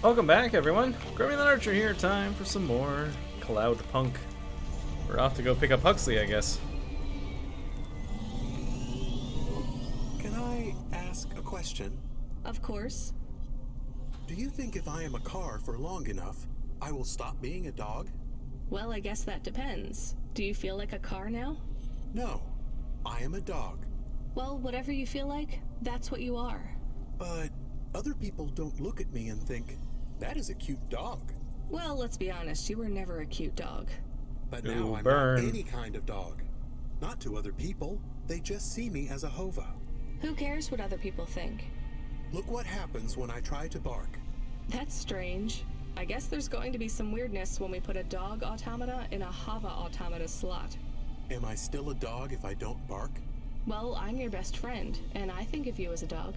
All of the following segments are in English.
Welcome back, everyone. Grimmy the Archer here. Time for some more Cloudpunk. We're off to go pick up Huxley, I guess. Can I ask a question? Of course. Do you think if I am a car for long enough, I will stop being a dog? Well, I guess that depends. Do you feel like a car now? No, I am a dog. Well, whatever you feel like, that's what you are. But other people don't look at me and think, that is a cute dog. Well, let's be honest, you were never a cute dog. But now I'm burn. not any kind of dog. Not to other people, they just see me as a hova. Who cares what other people think? Look what happens when I try to bark. That's strange. I guess there's going to be some weirdness when we put a dog automata in a hova automata slot. Am I still a dog if I don't bark? Well, I'm your best friend, and I think of you as a dog.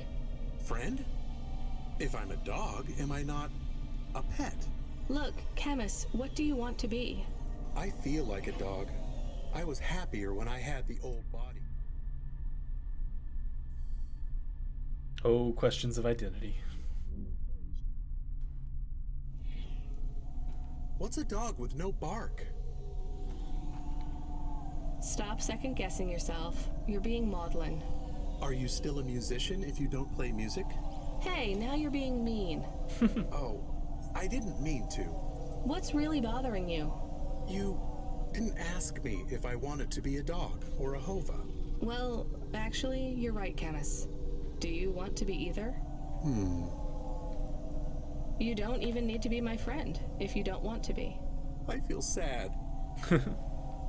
Friend? If I'm a dog, am I not a pet? Look, Camus, what do you want to be? I feel like a dog. I was happier when I had the old body. Oh, questions of identity. What's a dog with no bark? Stop second-guessing yourself. You're being maudlin. Are you still a musician if you don't play music? Hey, now you're being mean. Oh, I didn't mean to. What's really bothering you? You didn't ask me if I wanted to be a dog or a hova. Well, actually, you're right, Camus. Do you want to be either? You don't even need to be my friend if you don't want to be. I feel sad.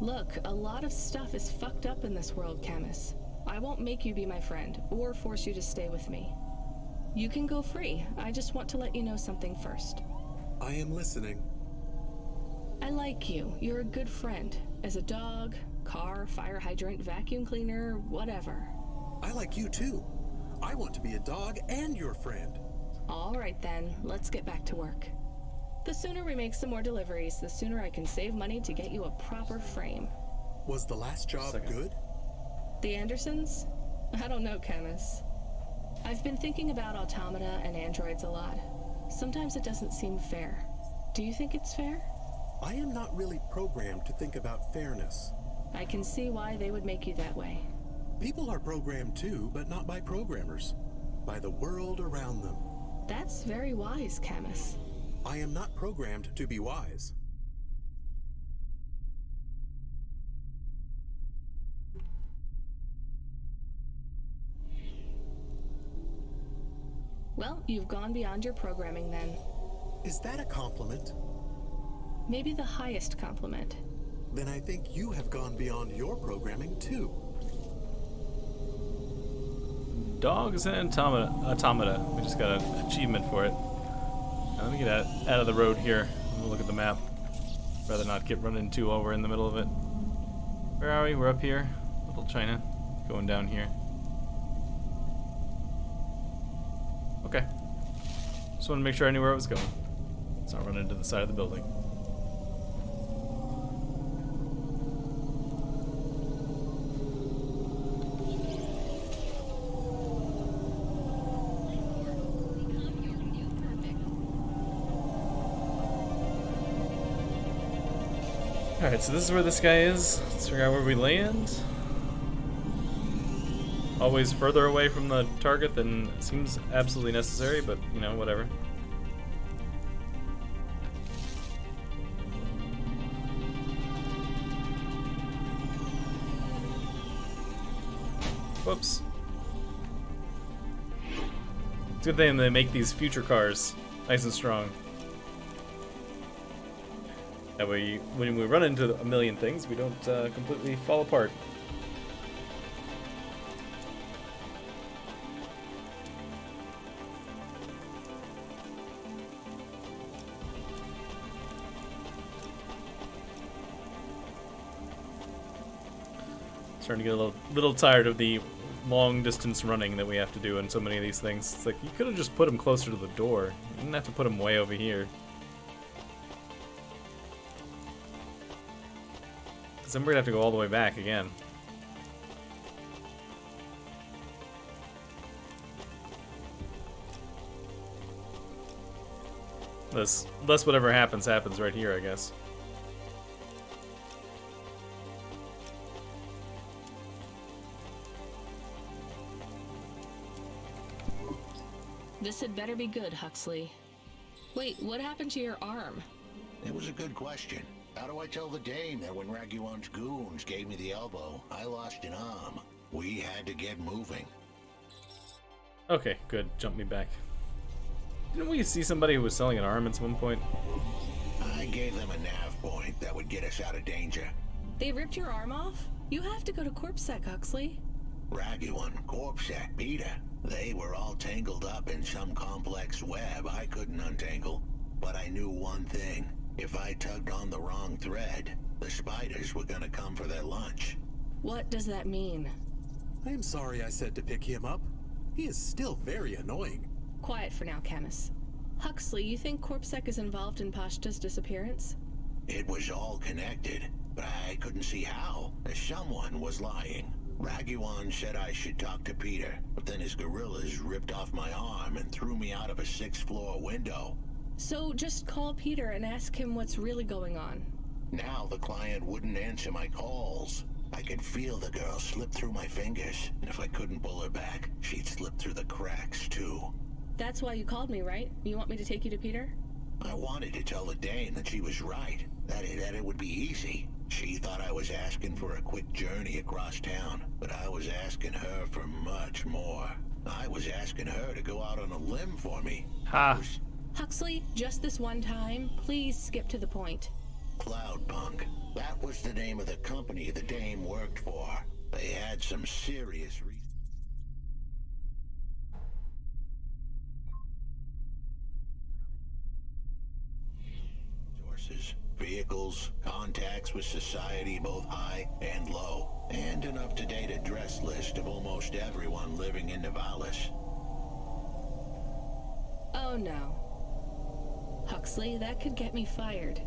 Look, a lot of stuff is fucked up in this world, Camus. I won't make you be my friend or force you to stay with me. You can go free. I just want to let you know something first. I am listening. I like you. You're a good friend. As a dog, car, fire hydrant, vacuum cleaner, whatever. I like you too. I want to be a dog and your friend. All right then, let's get back to work. The sooner we make some more deliveries, the sooner I can save money to get you a proper frame. Was the last job good? The Andersons? I don't know, Camus. I've been thinking about automata and androids a lot. Sometimes it doesn't seem fair. Do you think it's fair? I am not really programmed to think about fairness. I can see why they would make you that way. People are programmed too, but not by programmers. By the world around them. That's very wise, Camus. I am not programmed to be wise. Well, you've gone beyond your programming then. Is that a compliment? Maybe the highest compliment. Then I think you have gone beyond your programming too. Dogs and automata. We just got an achievement for it. Now, let me get out of the road here. We'll look at the map. Rather not get run into while we're in the middle of it. Where are we? We're up here. Little China. Going down here. Okay. Just wanted to make sure I knew where I was going. Let's not run into the side of the building. Alright, so this is where this guy is. Let's figure out where we land. Always further away from the target than seems absolutely necessary, but, you know, whatever. Whoops. It's a good thing they make these future cars nice and strong. That way, when we run into a million things, we don't completely fall apart. Starting to get a little tired of the long distance running that we have to do in so many of these things. It's like, you could have just put them closer to the door. You didn't have to put them way over here. Because then we're gonna have to go all the way back again. Unless whatever happens right here, I guess. This had better be good, Huxley. Wait, what happened to your arm? It was a good question. How do I tell the dame that when Raguan's goons gave me the elbow, I lost an arm? We had to get moving. Okay, good. Jump me back. Didn't we see somebody who was selling an arm at one point? I gave them a nav point that would get us out of danger. They ripped your arm off? You have to go to CorpSec, Huxley. Raguan, CorpSec, Peter. They were all tangled up in some complex web I couldn't untangle. But I knew one thing. If I tugged on the wrong thread, the spiders were gonna come for their lunch. What does that mean? I am sorry I said to pick him up. He is still very annoying. Quiet for now, Camus. Huxley, you think CorpSec is involved in Pashta's disappearance? It was all connected, but I couldn't see how. Someone was lying. Raguan said I should talk to Peter, but then his gorillas ripped off my arm and threw me out of a 6th-floor window. So just call Peter and ask him what's really going on. Now the client wouldn't answer my calls. I could feel the girl slip through my fingers, and if I couldn't pull her back, she'd slip through the cracks, too. That's why you called me, right? You want me to take you to Peter? I wanted to tell the dame that she was right, that it would be easy. She thought I was asking for a quick journey across town, but I was asking her for much more. I was asking her to go out on a limb for me. Ha! Huxley, just this one time, please skip to the point. Cloudpunk. That was the name of the company the dame worked for. They had some serious resources. Vehicles, contacts with society both high and low, and an up-to-date address list of almost everyone living in Nivalis. Oh no. Huxley, that could get me fired.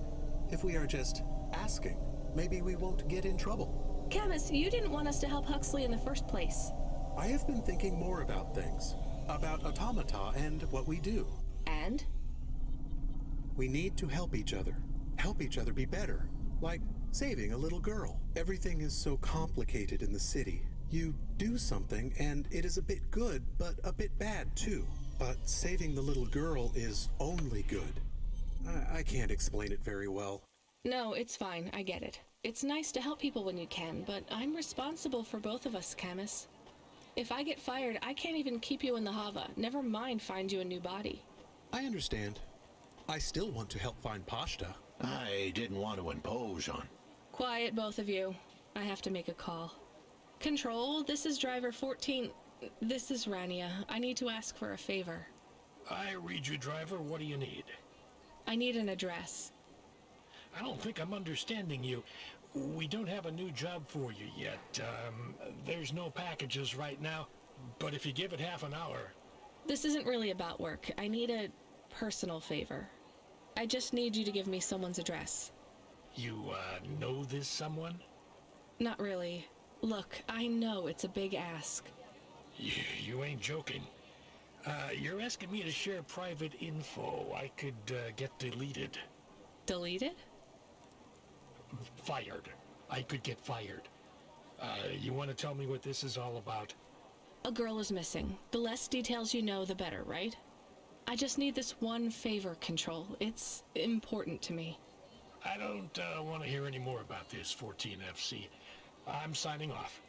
If we are just asking, maybe we won't get in trouble. Camus, you didn't want us to help Huxley in the first place. I have been thinking more about things. About automata and what we do. And? We need to help each other. Help each other be better. Like saving a little girl. Everything is so complicated in the city. You do something and it is a bit good, but a bit bad too. But saving the little girl is only good. I can't explain it very well. No, it's fine. I get it. It's nice to help people when you can, but I'm responsible for both of us, Camus. If I get fired, I can't even keep you in the Hava. Never mind find you a new body. I understand. I still want to help find Pashta. I didn't want to impose on. Quiet, both of you. I have to make a call. Control, this is driver 14. This is Rania. I need to ask for a favor. I read you, driver. What do you need? I need an address. I don't think I'm understanding you. We don't have a new job for you yet. There's no packages right now, but if you give it half an hour... This isn't really about work. I need a personal favor. I just need you to give me someone's address. You, know this someone? Not really. Look, I know it's a big ask. You ain't joking. You're asking me to share private info I could, get deleted. Deleted? Fired. I could get fired. You want to tell me what this is all about? A girl is missing. The less details you know, the better, right? I just need this one favor, Control. It's important to me. I don't, want to hear any more about this, 14FC. I'm signing off.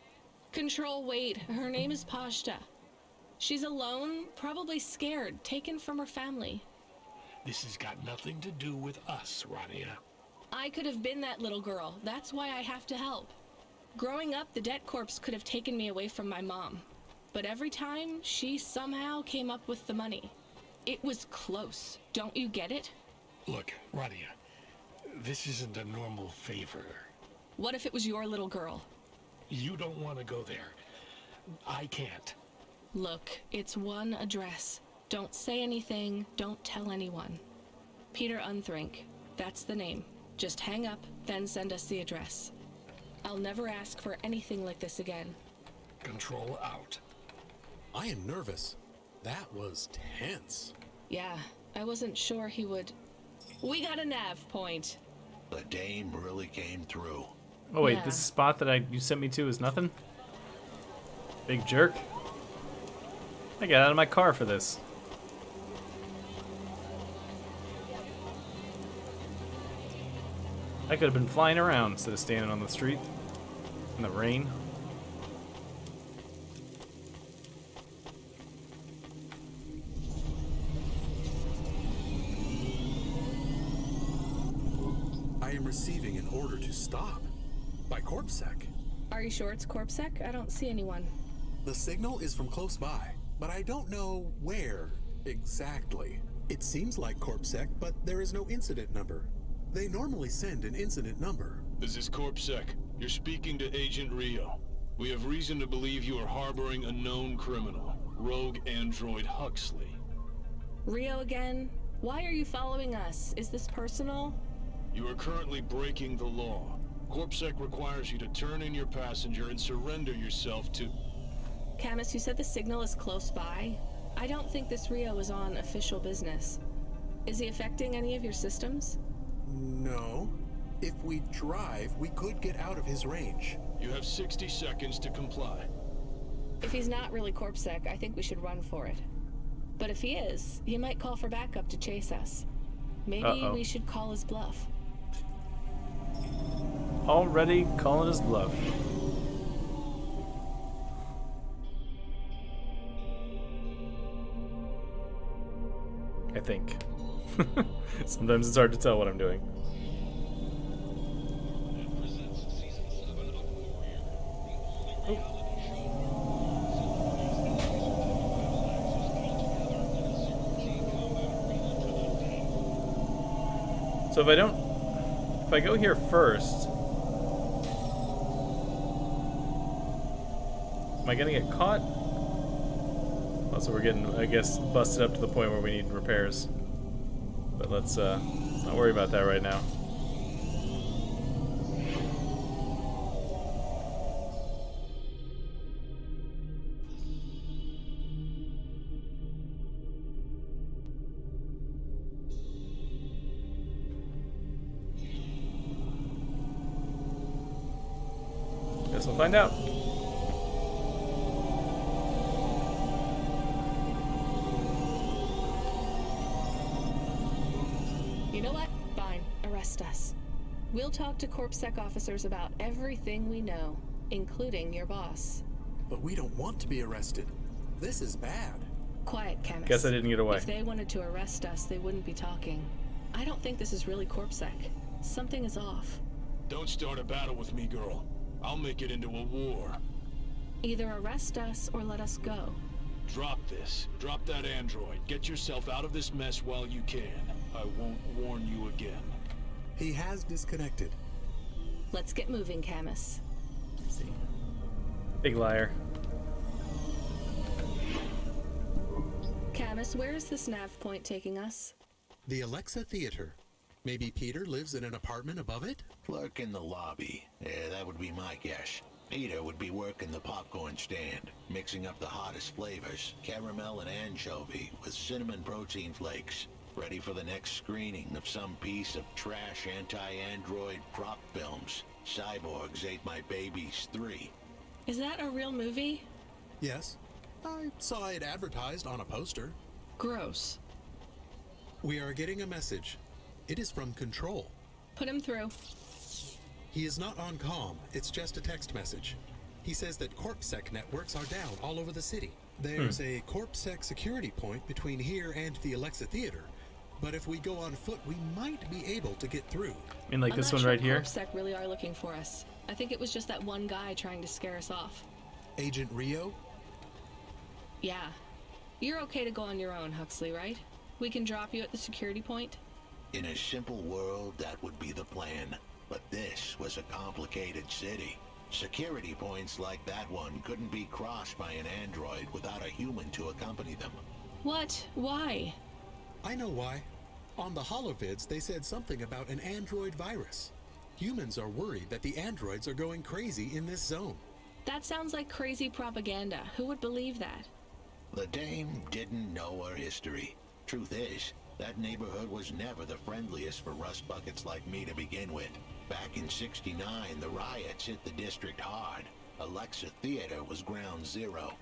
Control, wait. Her name is Pashta. She's alone, probably scared, taken from her family. This has got nothing to do with us, Rania. I could have been that little girl. That's why I have to help. Growing up, the debt corps could have taken me away from my mom. But every time, she somehow came up with the money. It was close. Don't you get it? Look, Rania, this isn't a normal favor. What if it was your little girl? You don't want to go there. I can't. Look, it's one address. Don't say anything, don't tell anyone. Peter Unthrink, that's the name. Just hang up, then send us the address. I'll never ask for anything like this again. Control out. I am nervous. That was tense. Yeah, I wasn't sure he would We got a nav point. The dame really came through. Oh wait, Yeah. this spot that you sent me to is nothing? Big jerk. I got out of my car for this. I could have been flying around instead of standing on the street in the rain. I am receiving an order to stop. By CorpSec. Are you sure it's CorpSec? I don't see anyone. The signal is from close by, but I don't know where exactly. It seems like CorpSec, but there is no incident number. They normally send an incident number. This is CorpSec. You're speaking to Agent Rio. We have reason to believe you are harboring a known criminal, rogue android Huxley. Rio again? Why are you following us? Is this personal? You are currently breaking the law. CorpSec requires you to turn in your passenger and surrender yourself to... Camus, you said the signal is close by. I don't think this Rio is on official business. Is he affecting any of your systems? No. If we drive, we could get out of his range. You have 60 seconds to comply. If he's not really CorpSec, I think we should run for it. But if he is, he might call for backup to chase us. Maybe we should call his bluff. Already calling his bluff. I think. Sometimes it's hard to tell what I'm doing. So if I go here first, am I gonna get caught? Also, we're getting, I guess, busted up to the point where we need repairs. But let's not worry about that right now. Guess we'll find out. You know what? Fine. Arrest us. We'll talk to CorpSec officers about everything we know, including your boss. But we don't want to be arrested. This is bad. Quiet, Camus. Guess I didn't get away. If they wanted to arrest us, they wouldn't be talking. I don't think this is really CorpSec. Something is off. Don't start a battle with me, girl. I'll make it into a war. Either arrest us or let us go. Drop this. Drop that android. Get yourself out of this mess while you can. I won't warn you again. He has disconnected. Let's get moving, Camus. Let's see. Big liar. Camus, where is this nav point taking us? The Alexa Theater. Maybe Peter lives in an apartment above it? Clerk in the lobby. Yeah, that would be my guess. Peter would be working the popcorn stand, mixing up the hottest flavors, caramel and anchovy with cinnamon protein flakes, ready for the next screening of some piece of trash anti-android prop films. Cyborgs Ate My Babies 3. Is that a real movie? Yes. I saw it advertised on a poster. Gross. We are getting a message. It is from Control. Put him through. He is not on comm. It's just a text message. He says that CorpSec networks are down all over the city. There's a CorpSec security point between here and the Alexa Theater. But if we go on foot, we might be able to get through. I mean, like I'm this not one sure right here. CorpSec really are looking for us. I think it was just that one guy trying to scare us off. Agent Rio? Yeah. You're okay to go on your own, Huxley, right? We can drop you at the security point? In a simple world, that would be the plan. But this was a complicated city. Security points like that one couldn't be crossed by an android without a human to accompany them. What? Why? I know why. On the holovids, they said something about an android virus. Humans are worried that the androids are going crazy in this zone. That sounds like crazy propaganda. Who would believe that? The dame didn't know her history. Truth is, That neighborhood was never the friendliest for rust buckets like me to begin with. Back in '69, the riots hit the district hard. Alexa Theater was ground zero.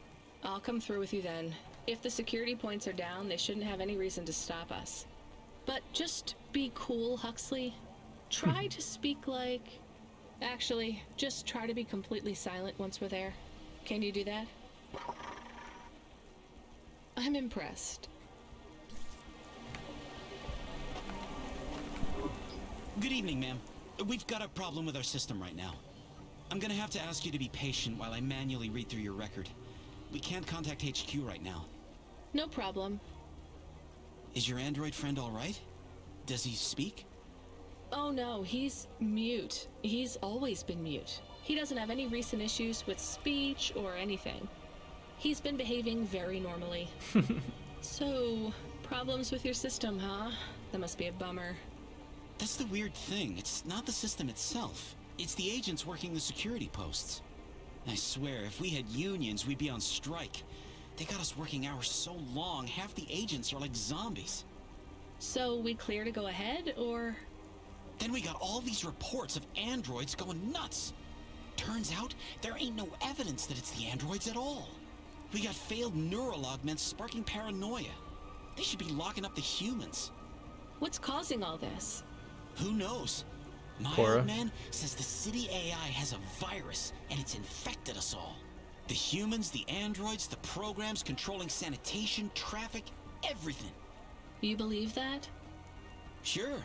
I'll come through with you then. If the security points are down, they shouldn't have any reason to stop us. But just be cool, Huxley. Try to speak like... Actually, just try to be completely silent once we're there. Can you do that? I'm impressed. Good evening, ma'am. We've got a problem with our system right now. I'm gonna have to ask you to be patient while I manually read through your record. We can't contact HQ right now. No problem. Is your android friend all right? Does he speak? Oh no, he's mute. He's always been mute. He doesn't have any recent issues with speech or anything. He's been behaving very normally. So, problems with your system, huh? That must be a bummer. That's the weird thing. It's not the system itself. It's the agents working the security posts. I swear, if we had unions, we'd be on strike. They got us working hours so long, half the agents are like zombies. So, we clear to go ahead, or...? Then we got all these reports of androids going nuts. Turns out, there ain't no evidence that it's the androids at all. We got failed neural augments sparking paranoia. They should be locking up the humans. What's causing all this? Who knows? My Cora. old man says the city AI has a virus, and it's infected us all. The humans, the androids, the programs controlling sanitation, traffic, everything. You believe that? Sure.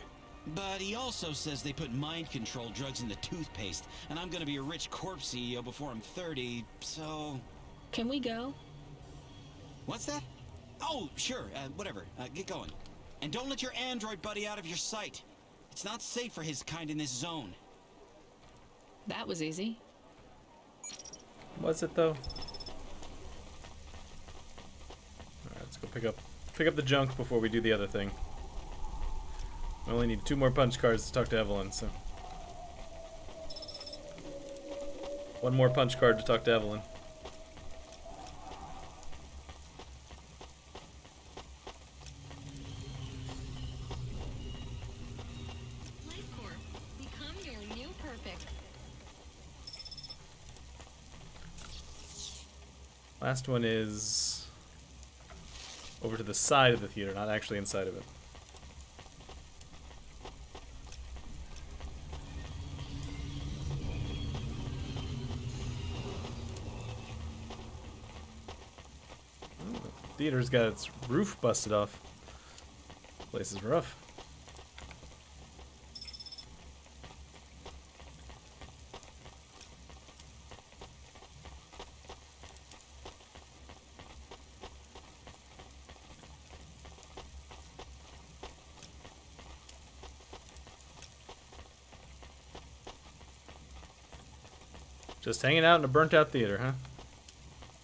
But he also says they put mind control drugs in the toothpaste, and I'm gonna be a rich corpse CEO before I'm 30, so... Can we go? What's that? Oh, sure, whatever. Get going. And don't let your android buddy out of your sight. It's not safe for his kind in this zone. That was easy. Was it though? Alright, let's go pick up the junk before we do the other thing. We only need 2 more punch cards to talk to Evelyn, so. 1 more punch card to talk to Evelyn. Become your new perfect. Last one is over to the side of the theater, not actually inside of it. Theater's got its roof busted off. Place is rough. Just hanging out in a burnt out theater, huh?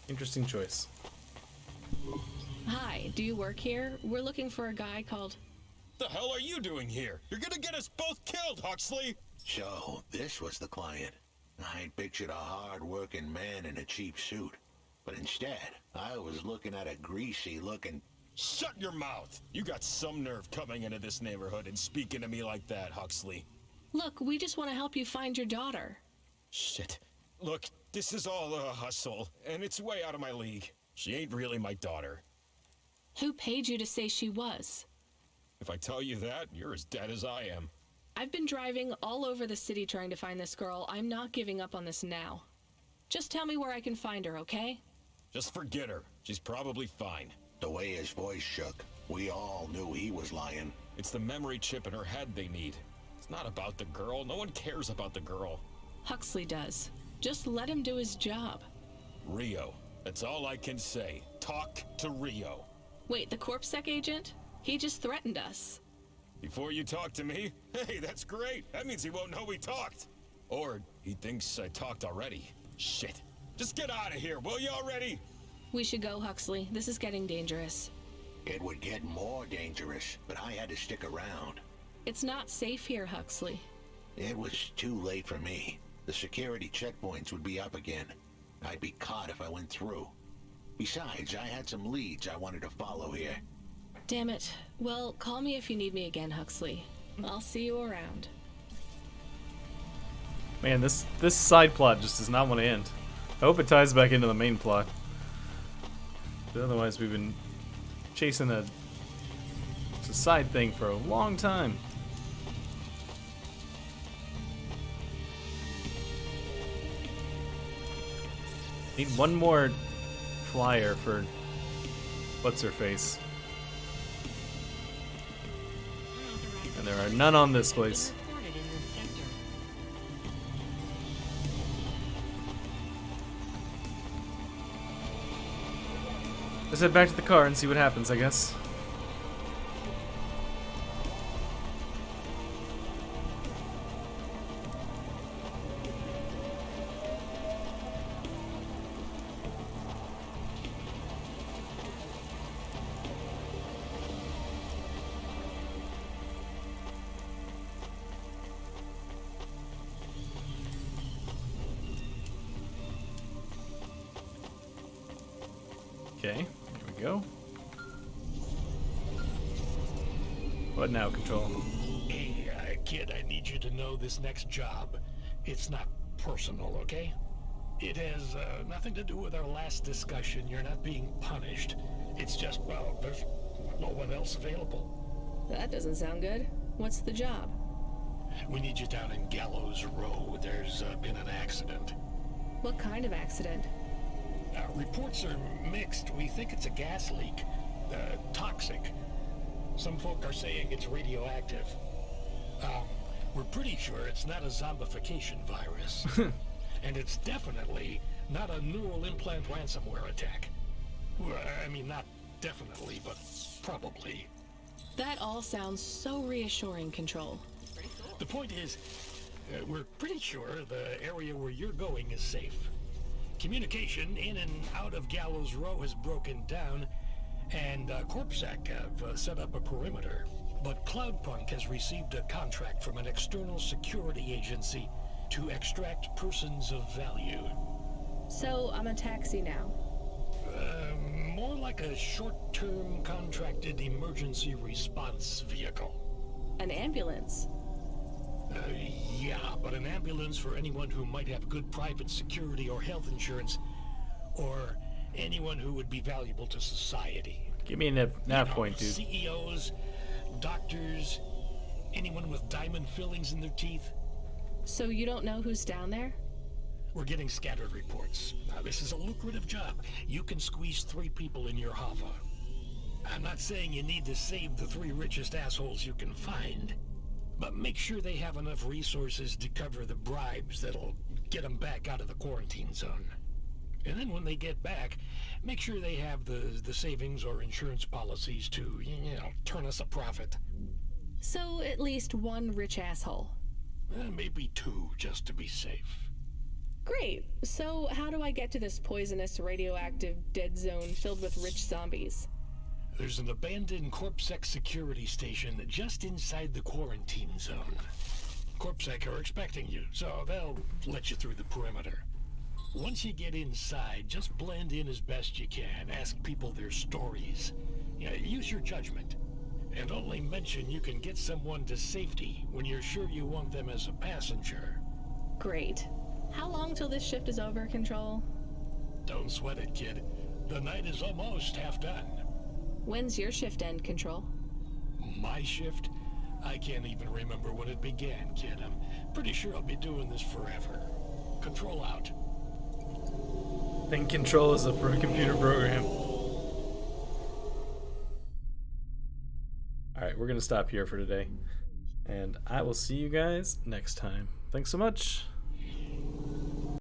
Interesting choice. Hi, do you work here? We're looking for a guy called... The hell are you doing here? You're gonna get us both killed, Huxley! So, this was the client. I pictured a hard-working man in a cheap suit. But instead, I was looking at a greasy-looking... Shut your mouth! You got some nerve coming into this neighborhood and speaking to me like that, Huxley. Look, we just want to help you find your daughter. Shit. Look, this is all a hustle, and it's way out of my league. She ain't really my daughter. Who paid you to say she was? If I tell you that, you're as dead as I am. I've been driving all over the city trying to find this girl. I'm not giving up on this now. Just tell me where I can find her, okay? Just forget her. She's probably fine. The way his voice shook, we all knew he was lying. It's the memory chip in her head they need. It's not about the girl. No one cares about the girl. Huxley does. Just let him do his job. Rio. That's all I can say. Talk to Rio. Wait, the CorpSec agent? He just threatened us. Before you talk to me? Hey, that's great. That means he won't know we talked. Or he thinks I talked already. Shit. Just get out of here, will you already? We should go, Huxley. This is getting dangerous. It would get more dangerous, but I had to stick around. It's not safe here, Huxley. It was too late for me. The security checkpoints would be up again. I'd be caught if I went through. Besides, I had some leads I wanted to follow here. Damn it. Well, call me if you need me again, Huxley. I'll see you around. Man, this side plot just does not want to end. I hope it ties back into the main plot. But otherwise, we've been chasing a side thing for a long time. Need one more flyer for what's her face. And there are none on this place. Let's head back to the car and see what happens, I guess. Okay, here we go. What now, Control? Hey, kid, I need you to know this next job. It's not personal, okay? It has nothing to do with our last discussion. You're not being punished. It's just, well, there's no one else available. That doesn't sound good. What's the job? We need you down in Gallows Row. There's been an accident. What kind of accident? Reports are mixed. We think it's a gas leak. Toxic. Some folk are saying it's radioactive. We're pretty sure it's not a zombification virus. And it's definitely not a neural implant ransomware attack. Well, I mean, not definitely, but probably. That all sounds so reassuring, Control. The point is, we're pretty sure the area where you're going is safe. Communication in and out of Gallows Row has broken down, and Corpsec have set up a perimeter. But Cloudpunk has received a contract from an external security agency to extract persons of value. So I'm a taxi now. More like a short-term contracted emergency response vehicle. An ambulance? Yeah, but an ambulance for anyone who might have good private security or health insurance, or anyone who would be valuable to society. Give me a nav point, dude. CEOs, doctors, anyone with diamond fillings in their teeth. So you don't know who's down there? We're getting scattered reports. This is a lucrative job. You can squeeze 3 people in your hover. I'm not saying you need to save the 3 richest assholes you can find, but make sure they have enough resources to cover the bribes that'll get them back out of the quarantine zone. And then when they get back, make sure they have the savings or insurance policies to, turn us a profit. So at least 1 rich asshole. Maybe 2, just to be safe. Great. So how do I get to this poisonous, radioactive, dead zone filled with rich zombies? There's an abandoned Corpsec security station just inside the quarantine zone. Corpsec are expecting you, so they'll let you through the perimeter. Once you get inside, just blend in as best you can. Ask people their stories. Use your judgment. And only mention you can get someone to safety when you're sure you want them as a passenger. Great. How long till this shift is over, Control? Don't sweat it, kid. The night is almost half done. When's your shift end, Control? My shift? I can't even remember when it began, kid. I'm pretty sure I'll be doing this forever. Control out. Think Control is a computer program. Alright, we're going to stop here for today. And I will see you guys next time. Thanks so much.